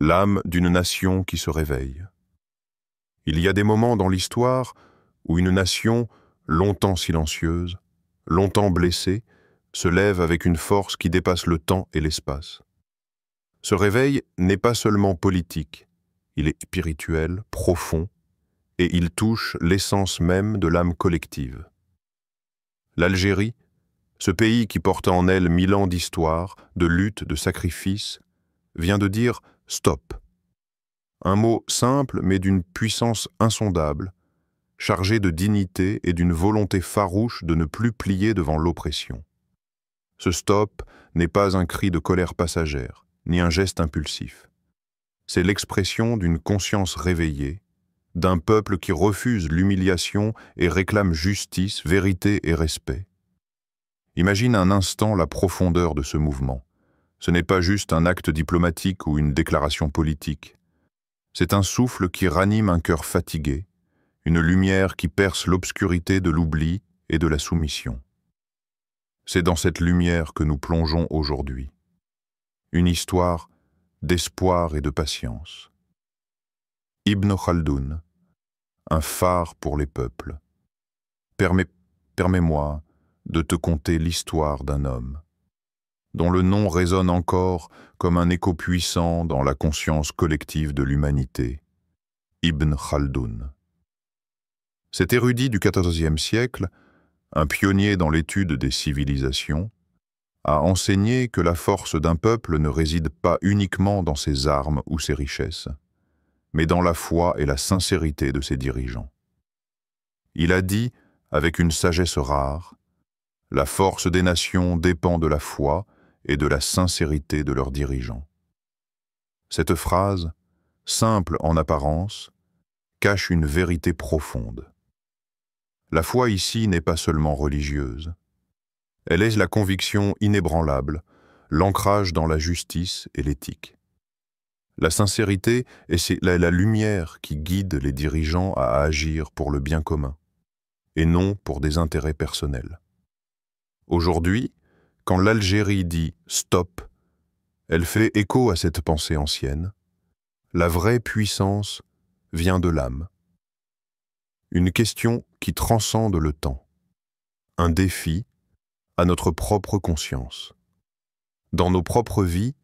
l'âme d'une nation qui se réveille. Il y a des moments dans l'histoire où une nation, longtemps silencieuse, longtemps blessée, se lève avec une force qui dépasse le temps et l'espace. Ce réveil n'est pas seulement politique, il est spirituel, profond, et il touche l'essence même de l'âme collective. L'Algérie, ce pays qui porte en elle 1000 ans d'histoire, de lutte, de sacrifice, vient de dire « stop ». Un mot simple mais d'une puissance insondable, chargé de dignité et d'une volonté farouche de ne plus plier devant l'oppression. Ce stop n'est pas un cri de colère passagère, ni un geste impulsif. C'est l'expression d'une conscience réveillée, d'un peuple qui refuse l'humiliation et réclame justice, vérité et respect. Imagine un instant la profondeur de ce mouvement. Ce n'est pas juste un acte diplomatique ou une déclaration politique. C'est un souffle qui ranime un cœur fatigué, une lumière qui perce l'obscurité de l'oubli et de la soumission. C'est dans cette lumière que nous plongeons aujourd'hui. Une histoire d'espoir et de patience. Ibn Khaldoun, un phare pour les peuples. Permets-moi de te conter l'histoire d'un homme, dont le nom résonne encore comme un écho puissant dans la conscience collective de l'humanité, Ibn Khaldoun. Cet érudit du XIVe siècle, un pionnier dans l'étude des civilisations, a enseigné que la force d'un peuple ne réside pas uniquement dans ses armes ou ses richesses, mais dans la foi et la sincérité de ses dirigeants. Il a dit, avec une sagesse rare, « La force des nations dépend de la foi et de la sincérité de leurs dirigeants. » Cette phrase, simple en apparence, cache une vérité profonde. La foi ici n'est pas seulement religieuse. Elle est la conviction inébranlable, l'ancrage dans la justice et l'éthique. La sincérité est la lumière qui guide les dirigeants à agir pour le bien commun, et non pour des intérêts personnels. Aujourd'hui, quand l'Algérie dit « stop », elle fait écho à cette pensée ancienne. La vraie puissance vient de l'âme. Une question qui transcende le temps. Un défi à notre propre conscience. Dans nos propres vies,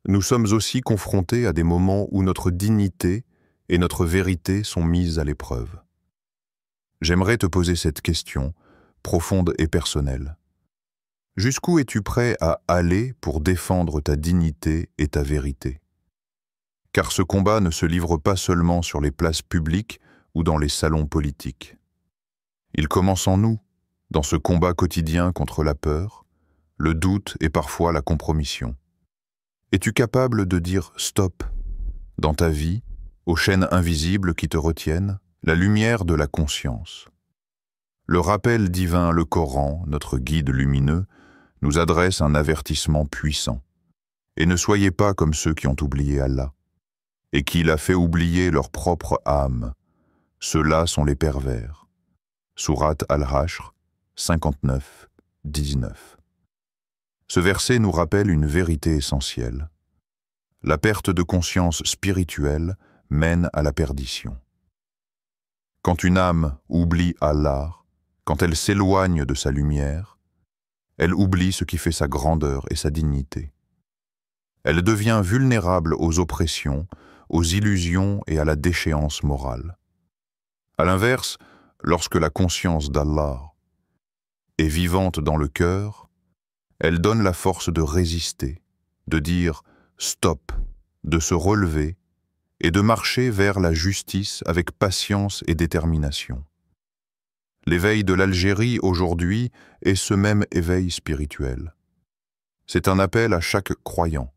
nous sommes aussi confrontés à des moments où notre dignité et notre vérité sont mises à l'épreuve. J'aimerais te poser cette question, profonde et personnelle. Jusqu'où es-tu prêt à aller pour défendre ta dignité et ta vérité? Car ce combat ne se livre pas seulement sur les places publiques ou dans les salons politiques. Il commence en nous, dans ce combat quotidien contre la peur, le doute et parfois la compromission. Es-tu capable de dire « stop » dans ta vie, aux chaînes invisibles qui te retiennent, la lumière de la conscience? Le rappel divin, le Coran, notre guide lumineux, nous adresse un avertissement puissant. Et ne soyez pas comme ceux qui ont oublié Allah, et qui l'a fait oublier leur propre âme. Ceux-là sont les pervers. Sourate Al-Hashr, 59, 19. Ce verset nous rappelle une vérité essentielle. La perte de conscience spirituelle mène à la perdition. Quand une âme oublie Allah, quand elle s'éloigne de sa lumière, elle oublie ce qui fait sa grandeur et sa dignité. Elle devient vulnérable aux oppressions, aux illusions et à la déchéance morale. À l'inverse, lorsque la conscience d'Allah est vivante dans le cœur, elle donne la force de résister, de dire « stop », de se relever et de marcher vers la justice avec patience et détermination. L'éveil de l'Algérie aujourd'hui est ce même éveil spirituel. C'est un appel à chaque croyant,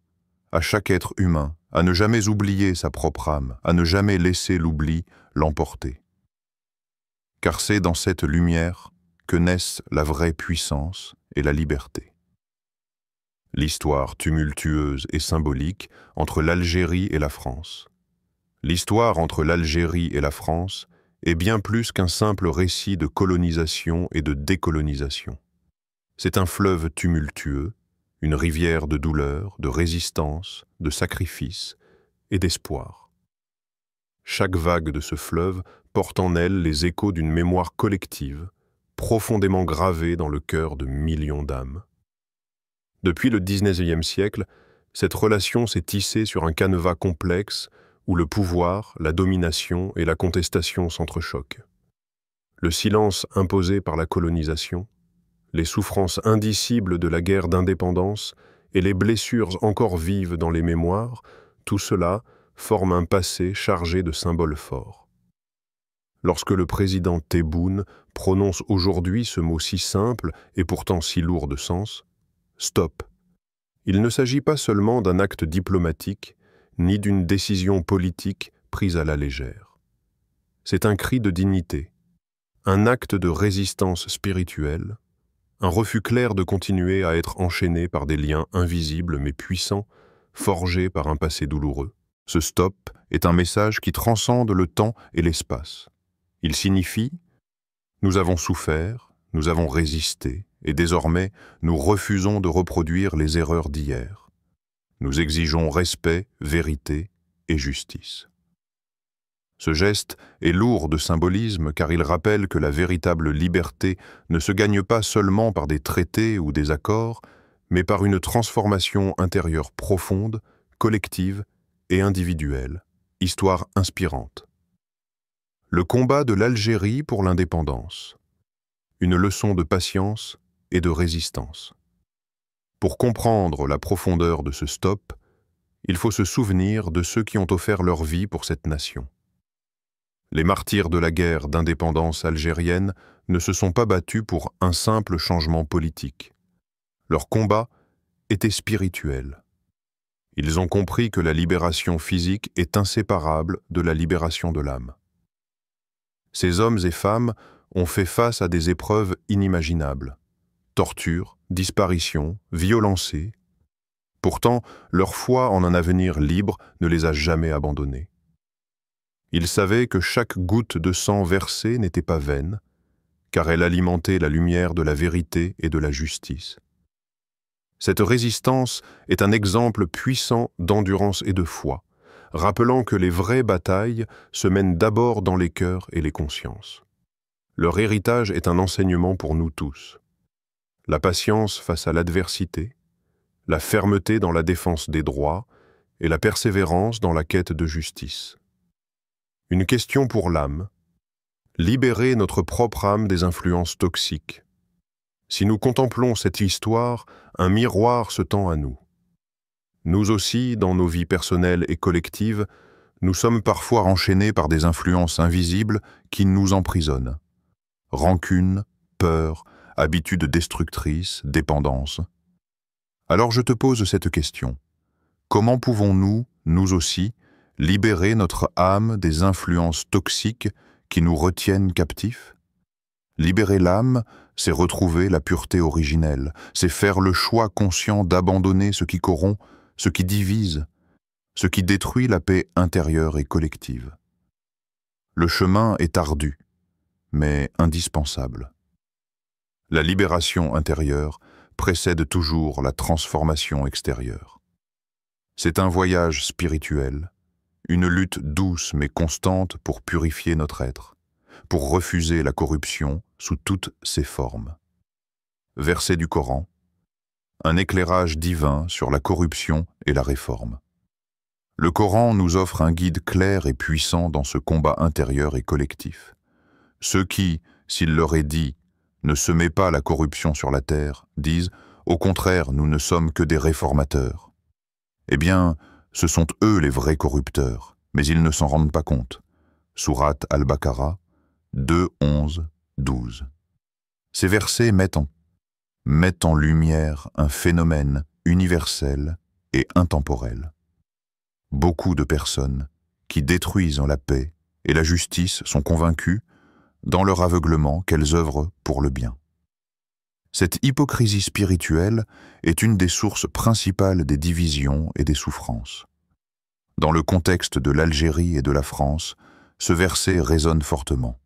à chaque être humain, à ne jamais oublier sa propre âme, à ne jamais laisser l'oubli l'emporter. Car c'est dans cette lumière que naissent la vraie puissance et la liberté. L'histoire tumultueuse et symbolique entre l'Algérie et la France. L'histoire entre l'Algérie et la France est bien plus qu'un simple récit de colonisation et de décolonisation. C'est un fleuve tumultueux, une rivière de douleur, de résistance, de sacrifice et d'espoir. Chaque vague de ce fleuve porte en elle les échos d'une mémoire collective, profondément gravée dans le cœur de millions d'âmes. Depuis le XIXe siècle, cette relation s'est tissée sur un canevas complexe où le pouvoir, la domination et la contestation s'entrechoquent. Le silence imposé par la colonisation, les souffrances indicibles de la guerre d'indépendance et les blessures encore vives dans les mémoires, tout cela forme un passé chargé de symboles forts. Lorsque le président Tebboune prononce aujourd'hui ce mot si simple et pourtant si lourd de sens, « Stop », il ne s'agit pas seulement d'un acte diplomatique, ni d'une décision politique prise à la légère. C'est un cri de dignité, un acte de résistance spirituelle, un refus clair de continuer à être enchaîné par des liens invisibles mais puissants, forgés par un passé douloureux. Ce stop est un message qui transcende le temps et l'espace. Il signifie « Nous avons souffert, nous avons résisté, et désormais nous refusons de reproduire les erreurs d'hier. Nous exigeons respect, vérité et justice. » Ce geste est lourd de symbolisme car il rappelle que la véritable liberté ne se gagne pas seulement par des traités ou des accords, mais par une transformation intérieure profonde, collective et individuelle, histoire inspirante. Le combat de l'Algérie pour l'indépendance, une leçon de patience et de résistance. Pour comprendre la profondeur de ce stop, il faut se souvenir de ceux qui ont offert leur vie pour cette nation. Les martyrs de la guerre d'indépendance algérienne ne se sont pas battus pour un simple changement politique. Leur combat était spirituel. Ils ont compris que la libération physique est inséparable de la libération de l'âme. Ces hommes et femmes ont fait face à des épreuves inimaginables. Torture, disparition, violencés. Pourtant, leur foi en un avenir libre ne les a jamais abandonnés. Ils savaient que chaque goutte de sang versée n'était pas vaine, car elle alimentait la lumière de la vérité et de la justice. Cette résistance est un exemple puissant d'endurance et de foi, rappelant que les vraies batailles se mènent d'abord dans les cœurs et les consciences. Leur héritage est un enseignement pour nous tous. La patience face à l'adversité, la fermeté dans la défense des droits et la persévérance dans la quête de justice. Une question pour l'âme. Libérer notre propre âme des influences toxiques. Si nous contemplons cette histoire, un miroir se tend à nous. Nous aussi, dans nos vies personnelles et collectives, nous sommes parfois enchaînés par des influences invisibles qui nous emprisonnent. Rancune, peur, habitudes destructrices, dépendance. Alors je te pose cette question. Comment pouvons-nous, nous aussi, libérer notre âme des influences toxiques qui nous retiennent captifs? Libérer l'âme, c'est retrouver la pureté originelle, c'est faire le choix conscient d'abandonner ce qui corrompt, ce qui divise, ce qui détruit la paix intérieure et collective. Le chemin est ardu, mais indispensable. La libération intérieure précède toujours la transformation extérieure. C'est un voyage spirituel, une lutte douce mais constante pour purifier notre être, pour refuser la corruption sous toutes ses formes. Verset du Coran, un éclairage divin sur la corruption et la réforme. Le Coran nous offre un guide clair et puissant dans ce combat intérieur et collectif. Ceux qui, s'il leur est dit « ne semez pas la corruption sur la terre », disent « au contraire, nous ne sommes que des réformateurs ». Eh bien, ce sont eux les vrais corrupteurs, mais ils ne s'en rendent pas compte. Sourate Al-Baqarah 2, 11, 12. Ces versets mettent en lumière un phénomène universel et intemporel. Beaucoup de personnes qui détruisent la paix et la justice sont convaincues, dans leur aveuglement, qu'elles œuvrent pour le bien. Cette hypocrisie spirituelle est une des sources principales des divisions et des souffrances. Dans le contexte de l'Algérie et de la France, ce verset résonne fortement.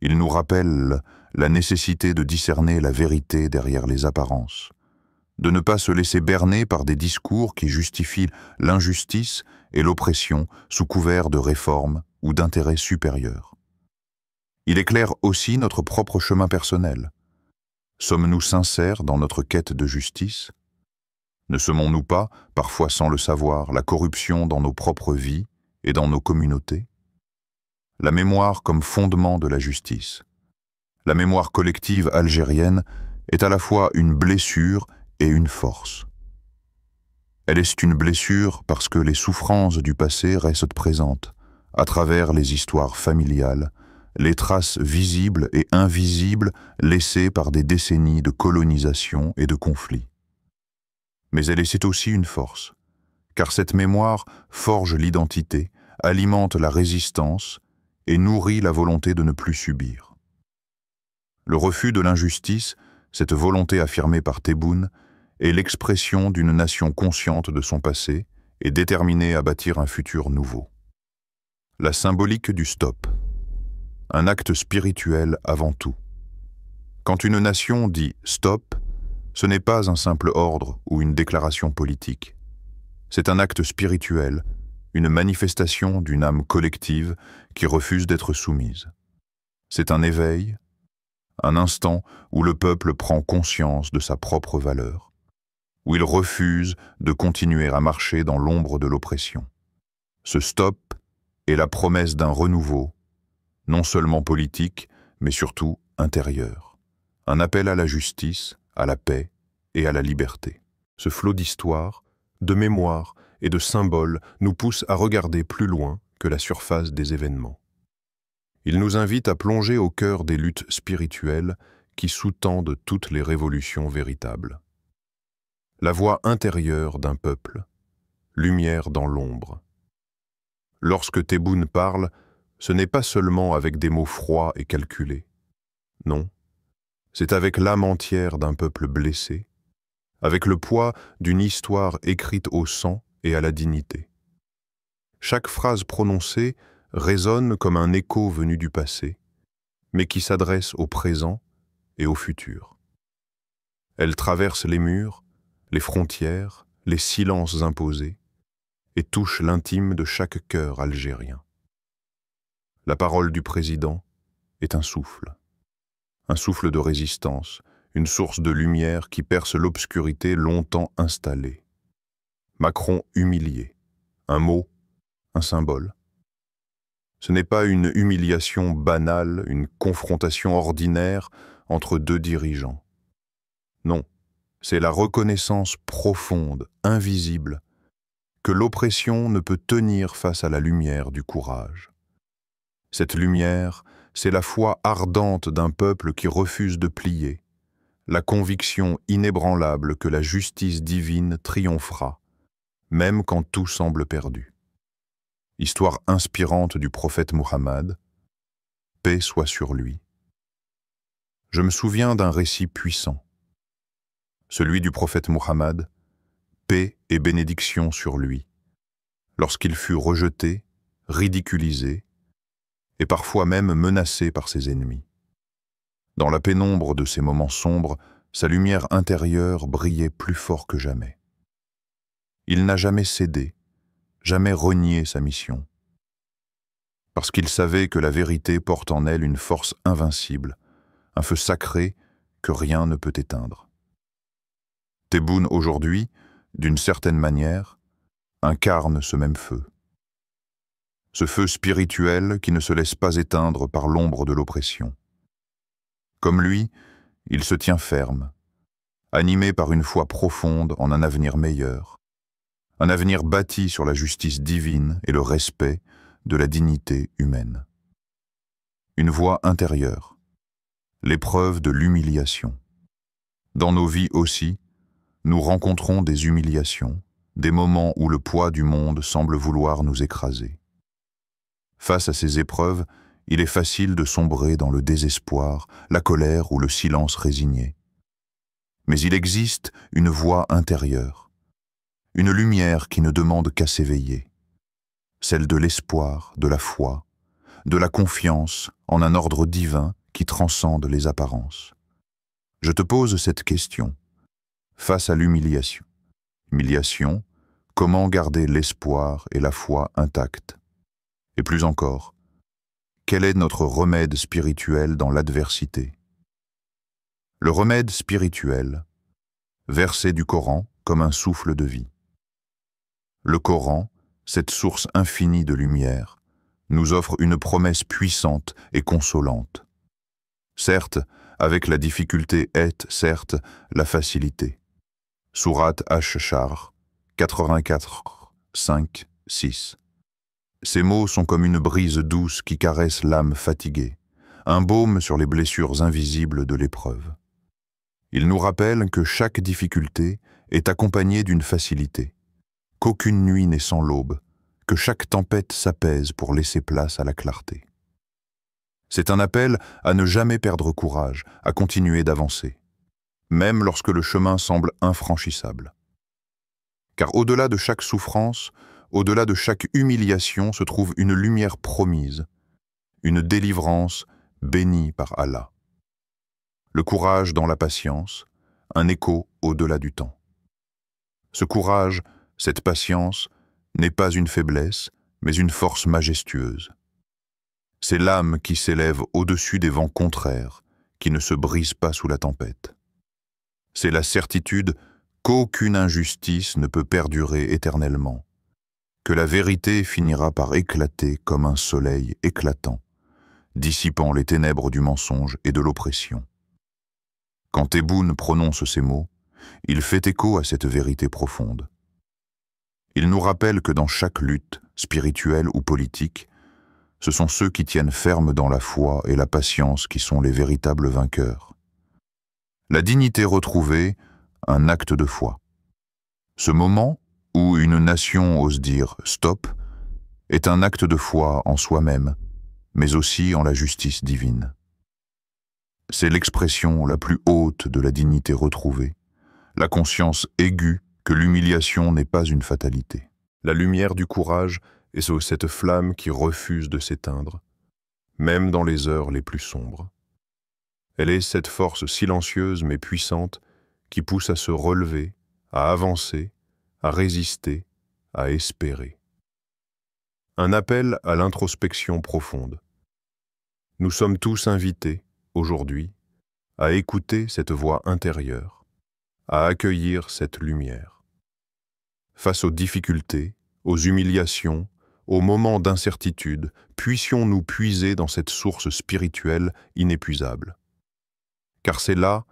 Il nous rappelle la nécessité de discerner la vérité derrière les apparences, de ne pas se laisser berner par des discours qui justifient l'injustice et l'oppression sous couvert de réformes ou d'intérêts supérieurs. Il éclaire aussi notre propre chemin personnel. Sommes-nous sincères dans notre quête de justice? Ne semons-nous pas, parfois sans le savoir, la corruption dans nos propres vies et dans nos communautés? La mémoire comme fondement de la justice. La mémoire collective algérienne est à la fois une blessure et une force. Elle est une blessure parce que les souffrances du passé restent présentes, à travers les histoires familiales, les traces visibles et invisibles laissées par des décennies de colonisation et de conflits. Mais elle est aussi une force, car cette mémoire forge l'identité, alimente la résistance et nourrit la volonté de ne plus subir. Le refus de l'injustice, cette volonté affirmée par Tebboune, est l'expression d'une nation consciente de son passé et déterminée à bâtir un futur nouveau. La symbolique du stop. Un acte spirituel avant tout. Quand une nation dit « stop », ce n'est pas un simple ordre ou une déclaration politique. C'est un acte spirituel, une manifestation d'une âme collective qui refuse d'être soumise. C'est un éveil, un instant où le peuple prend conscience de sa propre valeur, où il refuse de continuer à marcher dans l'ombre de l'oppression. Ce stop est la promesse d'un renouveau, non seulement politique, mais surtout intérieur. Un appel à la justice, à la paix et à la liberté. Ce flot d'histoire, de mémoire et de symboles nous pousse à regarder plus loin que la surface des événements. Il nous invite à plonger au cœur des luttes spirituelles qui sous-tendent toutes les révolutions véritables. La voix intérieure d'un peuple, lumière dans l'ombre. Lorsque Tebboune parle, ce n'est pas seulement avec des mots froids et calculés. Non, c'est avec l'âme entière d'un peuple blessé, avec le poids d'une histoire écrite au sang et à la dignité. Chaque phrase prononcée résonne comme un écho venu du passé, mais qui s'adresse au présent et au futur. Elle traverse les murs, les frontières, les silences imposés, et touche l'intime de chaque cœur algérien. La parole du président est un souffle de résistance, une source de lumière qui perce l'obscurité longtemps installée. Macron humilié, un mot, un symbole. Ce n'est pas une humiliation banale, une confrontation ordinaire entre deux dirigeants. Non, c'est la reconnaissance profonde, invisible, que l'oppression ne peut tenir face à la lumière du courage. Cette lumière, c'est la foi ardente d'un peuple qui refuse de plier, la conviction inébranlable que la justice divine triomphera, même quand tout semble perdu. Histoire inspirante du prophète Muhammad, paix soit sur lui. Je me souviens d'un récit puissant, celui du prophète Muhammad, paix et bénédiction sur lui, lorsqu'il fut rejeté, ridiculisé, et parfois même menacé par ses ennemis. Dans la pénombre de ces moments sombres, sa lumière intérieure brillait plus fort que jamais. Il n'a jamais cédé, jamais renié sa mission, parce qu'il savait que la vérité porte en elle une force invincible, un feu sacré que rien ne peut éteindre. Tebboune aujourd'hui, d'une certaine manière, incarne ce même feu. Ce feu spirituel qui ne se laisse pas éteindre par l'ombre de l'oppression. Comme lui, il se tient ferme, animé par une foi profonde en un avenir meilleur, un avenir bâti sur la justice divine et le respect de la dignité humaine. Une voie intérieure, l'épreuve de l'humiliation. Dans nos vies aussi, nous rencontrons des humiliations, des moments où le poids du monde semble vouloir nous écraser. Face à ces épreuves, il est facile de sombrer dans le désespoir, la colère ou le silence résigné. Mais il existe une voix intérieure, une lumière qui ne demande qu'à s'éveiller, celle de l'espoir, de la foi, de la confiance en un ordre divin qui transcende les apparences. Je te pose cette question. face à l'humiliation. Humiliation, comment garder l'espoir et la foi intacts? Et plus encore, quel est notre remède spirituel dans l'adversité? Le remède spirituel, verset du Coran comme un souffle de vie. Le Coran, cette source infinie de lumière, nous offre une promesse puissante et consolante. Certes, avec la difficulté est, certes, la facilité. Sourate Ash-Shar, 84, 5, 6. Ces mots sont comme une brise douce qui caresse l'âme fatiguée, un baume sur les blessures invisibles de l'épreuve. Ils nous rappellent que chaque difficulté est accompagnée d'une facilité, qu'aucune nuit n'est sans l'aube, que chaque tempête s'apaise pour laisser place à la clarté. C'est un appel à ne jamais perdre courage, à continuer d'avancer, même lorsque le chemin semble infranchissable. Car au-delà de chaque souffrance, au-delà de chaque humiliation se trouve une lumière promise, une délivrance bénie par Allah. Le courage dans la patience, un écho au-delà du temps. Ce courage, cette patience, n'est pas une faiblesse, mais une force majestueuse. C'est l'âme qui s'élève au-dessus des vents contraires, qui ne se brise pas sous la tempête. C'est la certitude qu'aucune injustice ne peut perdurer éternellement, que la vérité finira par éclater comme un soleil éclatant, dissipant les ténèbres du mensonge et de l'oppression. Quand Tebboune prononce ces mots, il fait écho à cette vérité profonde. Il nous rappelle que dans chaque lutte, spirituelle ou politique, ce sont ceux qui tiennent ferme dans la foi et la patience qui sont les véritables vainqueurs. La dignité retrouvée, un acte de foi. Ce moment où une nation ose dire « stop » est un acte de foi en soi-même, mais aussi en la justice divine. C'est l'expression la plus haute de la dignité retrouvée, la conscience aiguë que l'humiliation n'est pas une fatalité. La lumière du courage est cette flamme qui refuse de s'éteindre, même dans les heures les plus sombres. Elle est cette force silencieuse mais puissante qui pousse à se relever, à avancer, à résister, à espérer. Un appel à l'introspection profonde. Nous sommes tous invités, aujourd'hui, à écouter cette voix intérieure, à accueillir cette lumière. Face aux difficultés, aux humiliations, aux moments d'incertitude, puissions-nous puiser dans cette source spirituelle inépuisable. Car c'est là,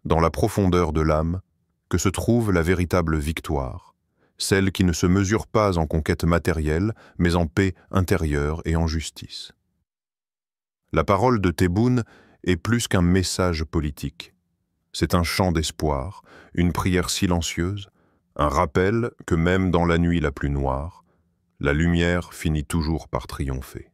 dans la profondeur de l'âme, que se trouve la véritable victoire, celle qui ne se mesure pas en conquête matérielle, mais en paix intérieure et en justice. La parole de Tebboune est plus qu'un message politique. C'est un chant d'espoir, une prière silencieuse, un rappel que même dans la nuit la plus noire, la lumière finit toujours par triompher.